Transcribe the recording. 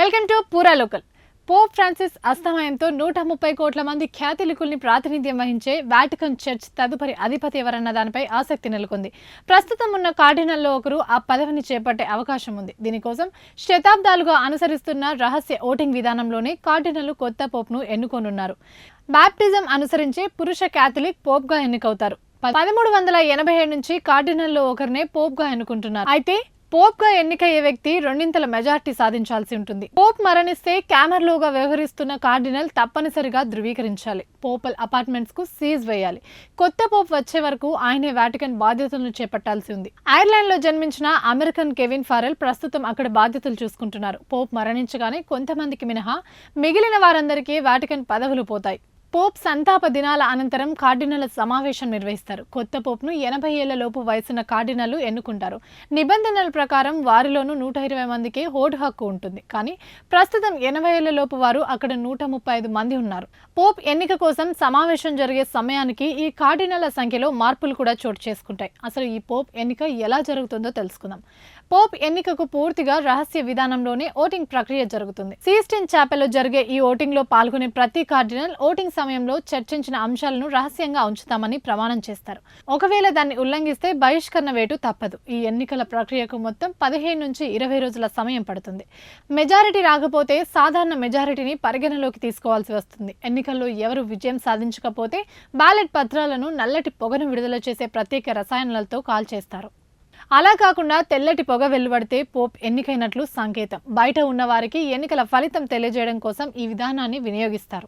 Welcome to పూరా local. Pope Francis అస్తమయంతో 130 కోట్ల మంది ఖ్యాతిలికుల్ని ప్రాతినిధ్యం వహించే వాటికన్ చర్చ్ తదుపరి అధిపతి ఎవరన్న దానిపై ఆసక్తి నెలకొంది. ప్రస్తుతం ఉన్న కార్డినల్లో ఒకరు ఆ పదవిని చేపట్టే అవకాశం ఉంది. దీనికోసం శతాబ్దాలుగా అనుసరిస్తున్న రహస్య ఓటింగ్ విధానంలోనే కార్డినల్లు కొత్త పోప్ను ఎన్నుకోనున్నారు. బాప్టిజం అనుసరించే పురుష క్యాథలిక్ పోప్గా ఎన్నికవుతారు. 1387 నుంచి కార్డినల్లో ఒకరినే పోప్గా ఎన్నుకుంటున్నారు. అయితే పోప్ గా ఎన్నికయ్యే వ్యక్తి రెండింతల మెజార్టీ సాధించాల్సి ఉంటుంది. పోప్ మరణిస్తే క్యామర్లోగా వ్యవహరిస్తున్న కార్డినల్ తప్పనిసరిగా ధృవీకరించాలి. పోపల్ అపార్ట్మెంట్స్ కు సీజ్ వేయాలి. కొత్త పోప్ వచ్చే వరకు ఆయనే వాటికన్ బాధ్యతలను చేపట్టాల్సి ఉంది. ఐర్లాండ్ లో జన్మించిన అమెరికన్ కెవిన్ ఫారెల్ ప్రస్తుతం అక్కడ బాధ్యతలు చూసుకుంటున్నారు. పోప్ మరణించగానే కొంతమందికి మినహా మిగిలిన వారందరికీ వాటికన్ పదవులు పోతాయి. పోప్ సంతాప దినాల అనంతరం కార్డినల్ సమావేశం నిర్వహిస్తారు. కొత్త పోప్ను 80 ఏళ్ల లోపు వయసున్న కార్డినల్లు ఎన్నుకుంటారు. నిబంధనల ప్రకారం వారిలోనూ 120 మందికి ఓటు హక్కు ఉంటుంది. కానీ ప్రస్తుతం 80 ఏళ్ల లోపు వారు అక్కడ 135 మంది ఉన్నారు. పోప్ ఎన్నిక కోసం సమావేశం జరిగే సమయానికి ఈ కార్డినల్ల సంఖ్యలో మార్పులు కూడా చోటు చేసుకుంటాయి. అసలు ఈ పోప్ ఎన్నిక ఎలా జరుగుతుందో తెలుసుకుందాం. పోప్ ఎన్నికకు పూర్తిగా రహస్య విధానంలోనే ఓటింగ్ ప్రక్రియ జరుగుతుంది. సిస్టీన్ చాపెల్లో జరిగే ఈ ఓటింగ్ లో పాల్గొనే ప్రతి కార్డినల్ ఓటింగ్ సమయంలో చర్చించిన అంశాలను రహస్యంగా ఉంచుతామని ప్రమాణం చేస్తారు. ఒకవేళ దాన్ని ఉల్లంఘిస్తే బహిష్కరణ వేటు తప్పదు. ఈ ఎన్నికల ప్రక్రియకు మొత్తం 15 నుంచి 20 రోజుల సమయం పడుతుంది. మెజారిటీ రాకపోతే సాధారణ మెజారిటీని పరిగణలోకి తీసుకోవాల్సి వస్తుంది. ఎన్నికల్లో ఎవరు విజయం సాధించకపోతే బ్యాలెట్ పత్రాలను నల్లటి పొగను విడుదల చేసే ప్రత్యేక రసాయనాలతో కాల్చేస్తారు. అలా కాకుండా తెల్లటి పొగ వెలువడితే పోప్ ఎన్నికైనట్లు సంకేతం. బయట ఉన్న వారికి ఎన్నికల ఫలితం తెలియజేయడం కోసం ఈ విధానాన్ని వినియోగిస్తారు.